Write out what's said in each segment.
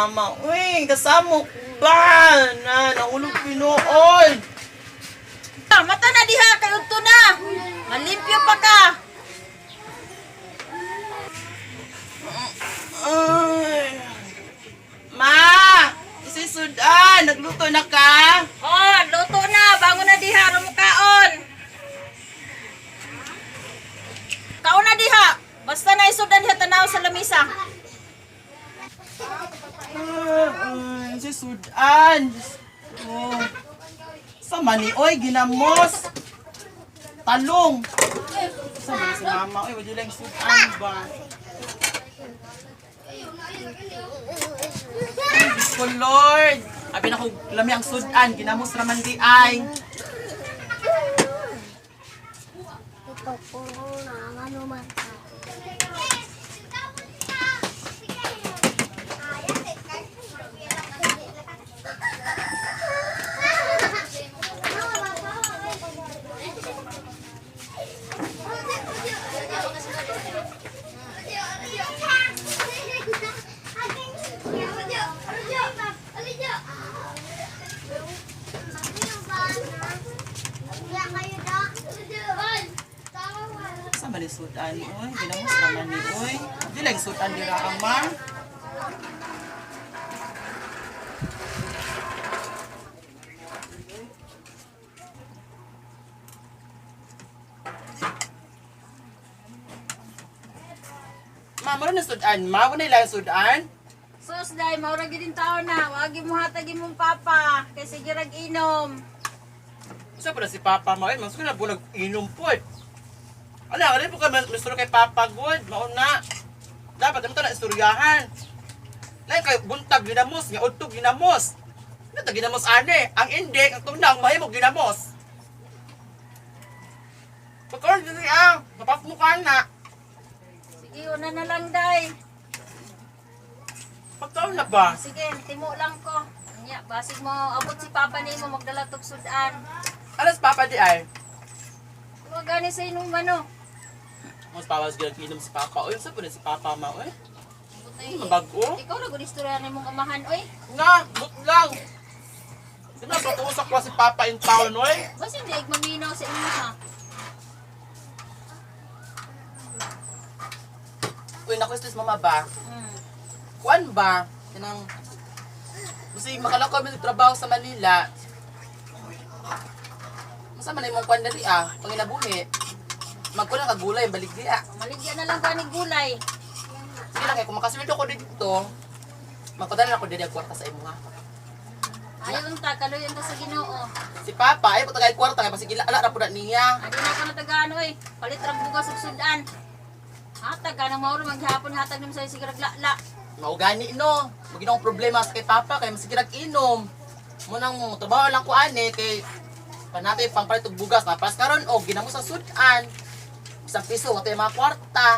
mama. Uy, kasamo ko ba? Nahulog pinuol. Mata na diha, kayo to na. Malimpyo pa ka. Ay. Ma! Isisudan! Nagluto na ka? Oh, luto na. Bangon na diha, rumukaon. Kaon na diha. Basta na isudan diha tanaw sa lamisa. Ay, isisudan. Oh. Sa mani, oy, ginamos. Talong. Sa mani si mama, oy, wala lang sudan ba? Ay, Diyos ko, Lord. Abi na ko lami ang sudan, ginamos raman di ay. Ito po na ano man. Sa mani sudan, oy, ginamos raman ni, oy. Di lang sudan dira ang ma. Ma, mo na sudan, ma, mo na ilang sudan. Sus, dahil maura gidin tao na. Wagi mo hatagi mong papa. Kasi girag inom. Sa pala si Papa mo, eh, mas ko na bulag inom po eh. Ala, alin po ka mistro kay Papa good, mauna. Dapat mo ito na istoryahan. Lain kay buntag ginamos, nga utog ginamos. Ano ginamos ane? Ang hindi, ang tunang mahimog ginamos. Pagkaroon din niya, mapapmukan na. Sige, una na lang, day. Pagkaroon na ba? Sige, timo lang ko. Anya, basig mo, abot si papa ni mo magdala tog sudan. Alas Papa di ay. Huwag gani sa inuman, no? Mas pawas ginag inom si Papa. Uy, saan po na si Papa mo, eh? Butay, Mabago? ikaw na gunistorya ni mong amahan, oy. Nga, but lang. Di ba, patuusak ko si Papa in town, oy? Basta hindi, maminaw sa inyo, ha? Uy, naku, sis, mama ba? Hmm. Kuan ba? Tinang... Kasi makalakaw kami trabaho sa Manila. Masama na yung kuan na di panginabuhi. Magkulang ka gulay, balik di Maligyan na lang ka ni gulay. Sige lang, kung makasweldo ko dito, magpadala na ako din ang kwarta sa imo nga. Ayun ta, kaluyan ta sa ginoo. Si Papa, ay patagay kwarta, kaya pasigila, ala na po na niya. Adi na ka na tagaano, oy. Palit rang bugas ug sudan. Hatag ka nang mauro, maghapon hatag naman sa'yo sige ragla-la. Maugani no, maginoong problema sa kay Papa, kaya masigirag inom. Munang trabaho lang ko ane, kay panatay pangpalit og bugas, napas karon og ginamo sa sudan. Isang piso, wato yung mga kwarta.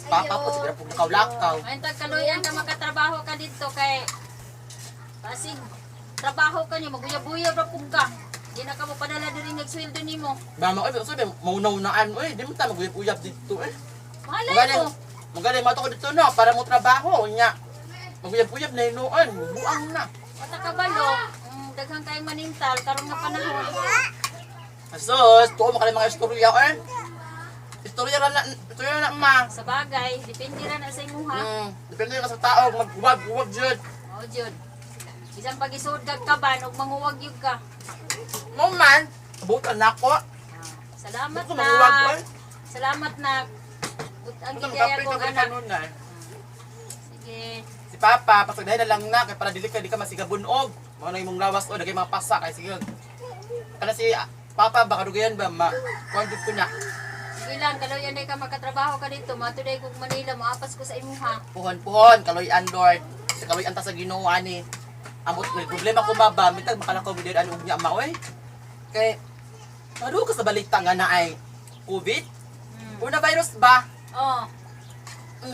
Si Papa po, sigurado po lakaw-lakaw. Ayun ta, kaluyan ka makatrabaho ka dito kay pasig trabaho ka niyo, maguya-buya ra pug ka. Di na ka mo padala diri nagsweldo nimo. Mama, oy, sabi, maunaw-naan, oy, di mo tayo mag-uyap dito, eh. Malay mo. Magaling mato ko dito, no, para mo trabaho, nya. Mag-uyap-uyap na inuan, buang na. Mata ka balo, daghang kayong manintal karon nga panahon. Asos, tuwa mo ka mga istorya, eh. Istorya na, ma. Sa bagay, depende ra na sa imo ha. Depende ka sa tao, mag-uwag, jud. O jud. Isang pag-isud ka ban ug manguwag yug ka. Mo man, abutan na ako. Salamat Gusto na. manguwag ko, eh. Salamat na. Ang Ito, gigaya magkapit ko ka anak. nun, eh. Sige. Si Papa, pasagdahin na lang na, kaya para dili ka, di ka masigabunog. Mga na imong lawas, o, nagay mga pasa, kaya sige. Kana si Papa, baka dugayan ba, kuwagod ko na. Sige lang, kaluyan day ka makatrabaho ka dito. Matuday kog Manila, maapas ko sa imo ha. Puhon, kaloy-an, Lord. Sa kaloy-an ta sa ginawa ni. Amot, may problema ko maba, mitag makalakaw mo din ano niya maoy. Kay, ano ka sa balita nga na ay COVID? Coronavirus ba? Oh.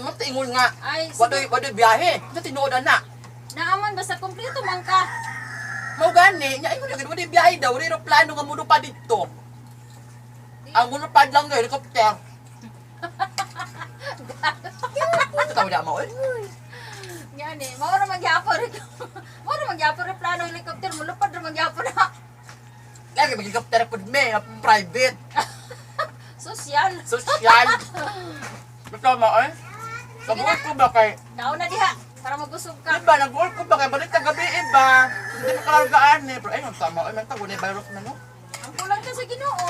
Matingon nga. Ay, sige. Wadoy biyahe. Ito tinuodan na. Naaman basta kompleto man ka. Mau gani, nya ingon nga wadoy biyahe daw, wala plano nga muno pa dito. Ang muno pa lang nga helicopter. Ito tawo na mo eh. Nga Ani, mao ra magyapon rin. Mao ra magyapon rin plano helicopter mo lupad ra magyapon na. Lagi mag-helicopter po me, private, Sosyal. social. Ito mo eh. Nag-work ko ba kay... Nauna diha para mabusog ka. Diba, nag-work ko ba kay balik ka gabi iba? Hindi mo kalargaan eh. Pero ay, ang tama. Ay, may tago na virus na no? Ang kulang ka sa Ginoo.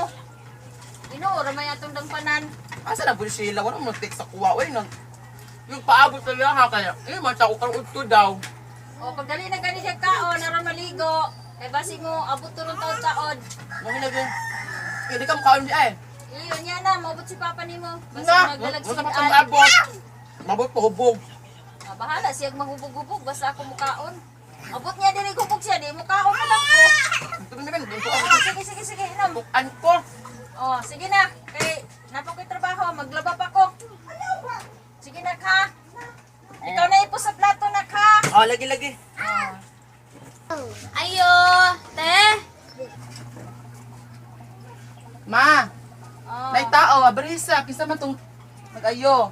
Ginoo ra may atong dangpanan. Asa na po sila? Wala mo text sa kuwa. Uy, yung paabot sa liya ha kaya. Eh, matako kang udto daw. O pagdali na gani siya kaon naron maligo. Kay basi mo abot turong taon-taon. Mami na din. Hindi ka mukhaon niya eh. Iyon yan na, maabot si Papa nimo. Basi Nga, magdalag wala pa sigaan. kang abot. Mabot po hubog. Ah, bahala siyag mahubog-hubog basta ako mukaon. Abot niya diri hubog siya, di mukaon na lang ko. Ito na rin. Ito Oh, ako. sige, inom. Bukan ko. Oh, sige na. Kay napo ko'y trabaho, maglaba pa ko. Sige na ka. Ikaw na ipo sa plato na ka. Oh, lagi-lagi. Oh. Ayo, te. Ma, Oh. may tao. Abrisa. Kisa man itong mag-ayo.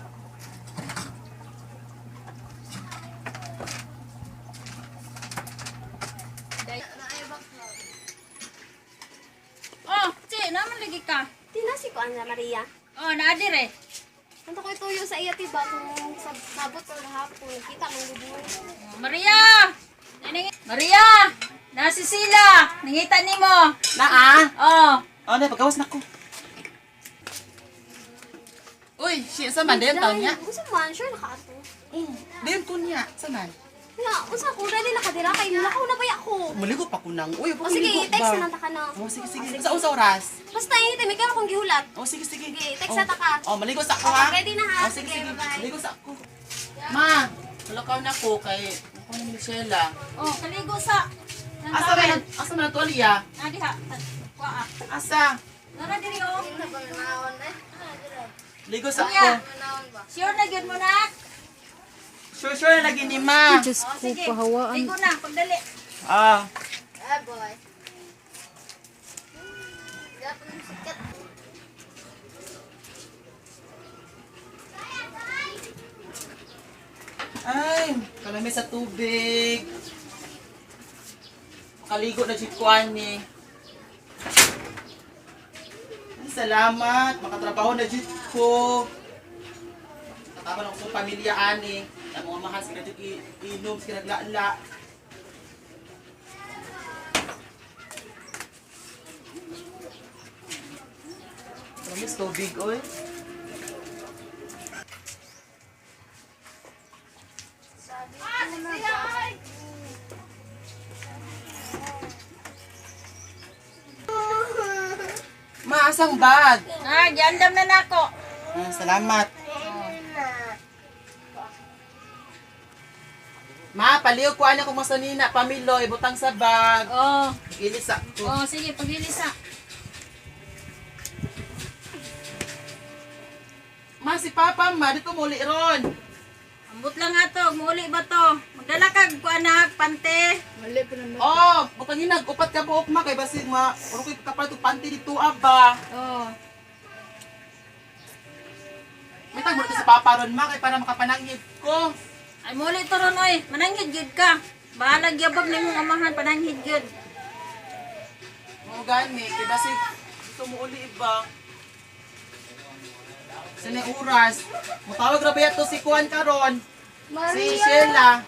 Oh, si, naman lagi ka. Tinasi ko Ana Maria. Oh, naadire. Nanto ko ituyo sa iya tiba kung sabot o hapon. Kita mong gubuo. Oh, Maria! Maria! Nasi sila! Nangita ni mo. Na Oh. Oh, na, pagkawas na ko. Uy, siya sa man. Dayon taon niya. Gusto man, sure nakaato. Dayon ko niya. Sa man. Nga, unsa ko dali nakadira kay nakaw na ba ako? Maligo pa ko nang. Uy, O sige, text na lang ta ka na. Oh, sige, sige. Sa oras. Basta ihite, may kaya akong gihulat. Oh, sige, sige. Sige, text na ta ka. Oh, maligo sa ako Okay, ha. ready na ha. Oh, sige, Sige, sige. bye-bye. Maligo sa ako. Ma, nalakaw na ko kay ako ni Michelle. Oh, kaligo sa. Asa man ang tuwalya? Ah, diha. Kuha. Asa? Nara diri oh. Ligo sa Kuya. ako. Sure na gyud mo na. Sure na lagi ni ma. Oh, sige. Ligo na, pagdali. Ah. Ah, boy. Ay, kalamig sa tubig. Makaligo na jikuan ni. Ay, salamat. Makatrabaho na jit ko. Katama lang sa pamilya ani. Ang mga mahal sila jit inom, sila naglaanla. Kalamig tubig, oy. Maasang bag. Ah, giandam na nako. Ah, salamat. Ma, paliw ko ana kung masanina, pamilo, ibutang sa bag. Oh. Ilis sa ko. Oh, sige, paglilis sa. Ma, si Papa, ma, dito muli ron. Ambot lang ato, muli ba to? Magdala kag ku anak, pante. Oh, butang hinag, upat ka buok ma, kay basig ma, puro ko'y kapal to panty dito, aba. Oh. May tag mo si Papa ron ma, kay para makapanangib ko. Ay muli to ron oy, mananghid gyud ka. Bahala gyabag nimong amahan pananghid gyud. Mo gani, kay basig dito mo uli iba. Sine oras. Mutawag ra ba yato si Kuan karon? Si Sheila.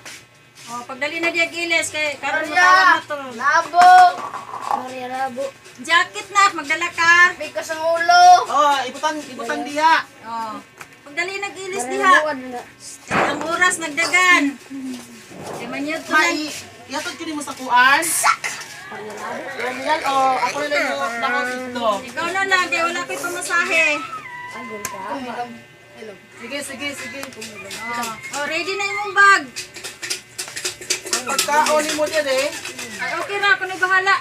Oh, pagdali na diya giles kay karon mo tawag na to. Labo. Maria Labo. Jacket na, magdala ka. Bigas ang ulo. Oh, ibutang diha. Oh. Pagdali na giles diha. Kay ang oras nagdagan. Di man yun to Mai, yatod ko ni mo sa Kuan. Yan oh, ako na lang yung lakot dito. Ikaw na lang, kaya wala ko'y pamasahe. Sige. Oh, ready na yung bag. Ang pagkaon mo din eh. Ay, okay ra, ako na bahala.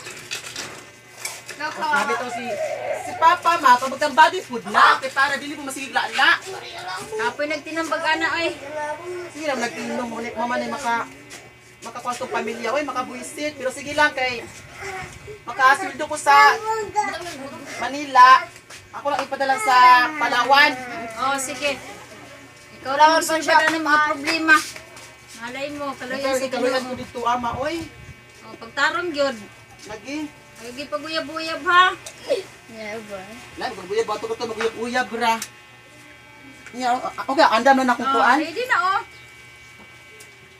Sabi to si Papa ma, pag kang body food na, kay para dili mo masigla la. Kapoy nagtinambag ana, oy. Sige lang nagtinom mo mama ni makakwastong pamilya, oy makabuisit, pero sige lang kay makasildo ko sa Manila. Ako lang ipadala sa Palawan. Oh, sige. Ikaw lang ang sumpada ng mga problema. Malay mo, kaluyan Kaya si kaluyan ko Ginoo. dito ama oy. Oh, pagtarong gyud. Lagi. Lagi paguyab-uyab ha. Yeah, ba? Lan maguyab bato ko to maguyab-uyab bra. Nya okay, andam na akong kuan. Ready na oh.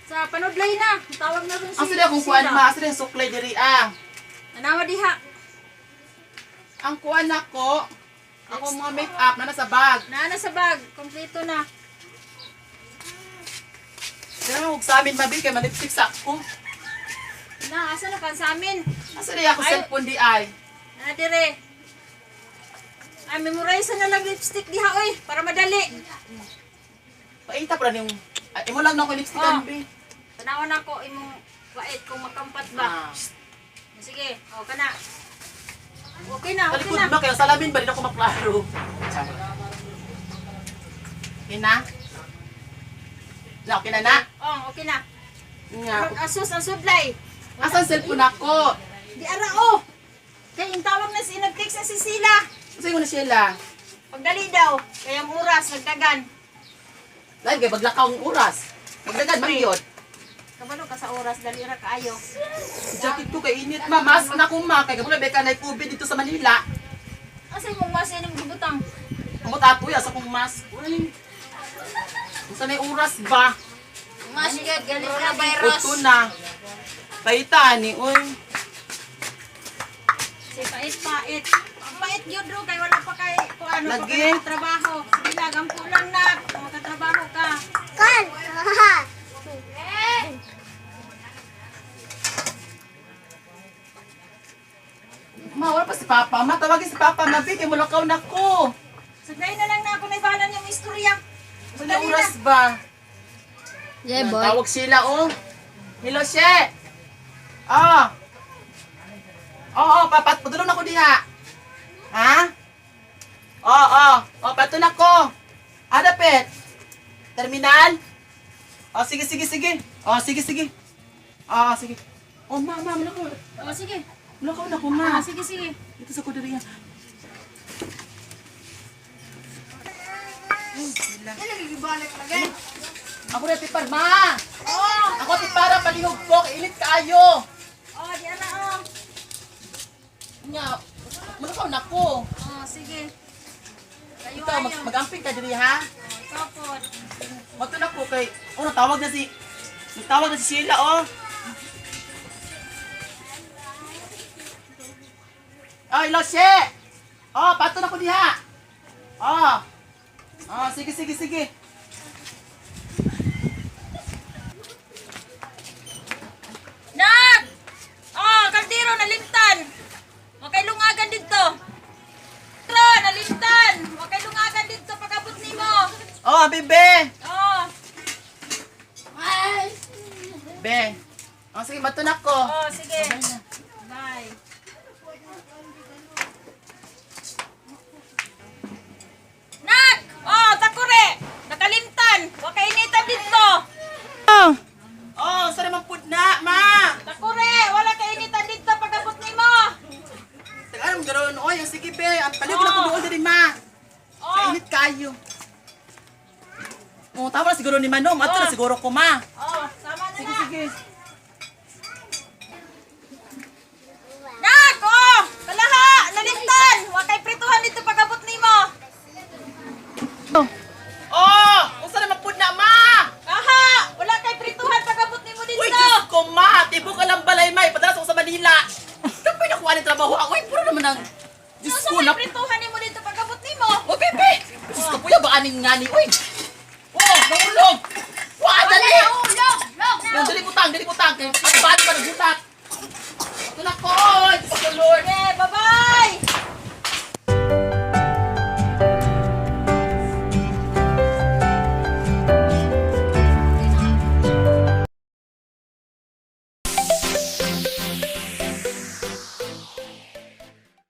Sa panudlay na. Tawag na rin si Asa di akong kuan ma, asa di ang suklay diri ah. Anawa diha. Ang kuan nako, ako mga make up na nasa bag. Naana sa bag. Kompleto na. Dara og sa amin mabi kay malipstick sa ako. Na, asa na kan sa amin? Asa di ako Ay. cellphone di ay. Na dire. Ay, memorize na lang lipstick diha oy. Para madali. Paita pala ning imo lang na ko lipstickan Oh. bi. Tanawan ako imong wait kung makampat ba. Ah. Sige, o kana. Okay na, okay Talikod na. ba kaya salamin ba din ako maklaro. Okay na? Na, okay na na? Oh, okay na. Nga. Mag-asus ang sudlay. Asan cellphone ako? Di ara oh. Kaya yung tawag na si nag-text na si Sila. Kasi mo na sila. Pagdali daw. Kaya ang oras, nagdagan. Lain kay baglakaw ang oras. Magdagan man yun. Kabalo ka sa oras, dali ra kaayo. Jacket ko kay init ma. Mas na kung ma. Kaya kabula beka na COVID dito sa Manila. Asa yung mas ining gibutang? Ang tapoy asa kong mas. Uy. Kung saan ay oras ba? Mas galing na Uto na. Paita ni. Uy. Si pait-pait. Ang pait yun ro, kay wala pa kay kung ano pa Lagi. kay trabaho. Sige na, gampo lang na. Kung magkatrabaho ka. Kan! Haha! Ma, wala pa si Papa. Ma, tawagin si Papa. Mabi, kay mulakaw na ko. Sagay na lang na ako naibalan yung istorya. Saan ay oras ba? Yeah, boy. Tawag sila, oh. Hello, She. Oh. Oo, papat. Padulong na ko diha. Ha? Oo. Pato na ko. Adapet. Terminal? Oh, sige. Oh, sige. Sige. Oh, ma, mulakaw. O sige. Mulakaw na ko, ma. Sige. Dito sa kudiriya. Ako na tipar, ma. Oh! Ako tipara, palihog ko. Init kaayo. Oh, di ana oh. Nga, mulakaw na ko. Oh, sige. Kayo Ikaw, ayo. mag-amping ka diri, ha? Ikaw po. Magto na ko kay, oh, natawag na si Sheila, oh. Oh, hello, She. Oh, pato na ko diha. Oh. Oh, sige. Nag! Oh, kaldero nalimtan. Wa kay lungagan dito. Kaldero nalimtan. Wa kay lungagan dito pagabot nimo. Oh, bebe. Oh. Be. Oh, sige, mato na ko. Oh, sige. Bye. Nag! Oh, takure. Nakalimtan. Wa kay initan dito. Oh, sa naman pud na, ma. Takure, wala kay initan dito pagabot nimo. Tagaan mo ganoon, oy, sige, be. Ang paliw ko na ko doon diri, ma. Oh. Kainit kayo. Oh, tama na siguro ni Manom. Ato na siguro ko, ma. Oh, sama na na. Sige. Nag! Oh! Kalaha! Nalimtan! Wa kay prituhan dito pagabot nimo. Oh, usa naman pud na, ma. Aha! Wala kay prituhan pagabot nimo dito. Uy, Diyos ko, ma. Tibok ka lang balay, ma. Ipadala ko sa Manila. Kapag nakuha ng trabaho ako, puro naman ang... Diyos Sa ko, may na... prituhan nimo dito pagabot nimo. Oh, bebe. Diyos ko, puya, ba aning ngani? Uy. Oh, nahulog. Wah, dali. Log! Dali putang. At baan pa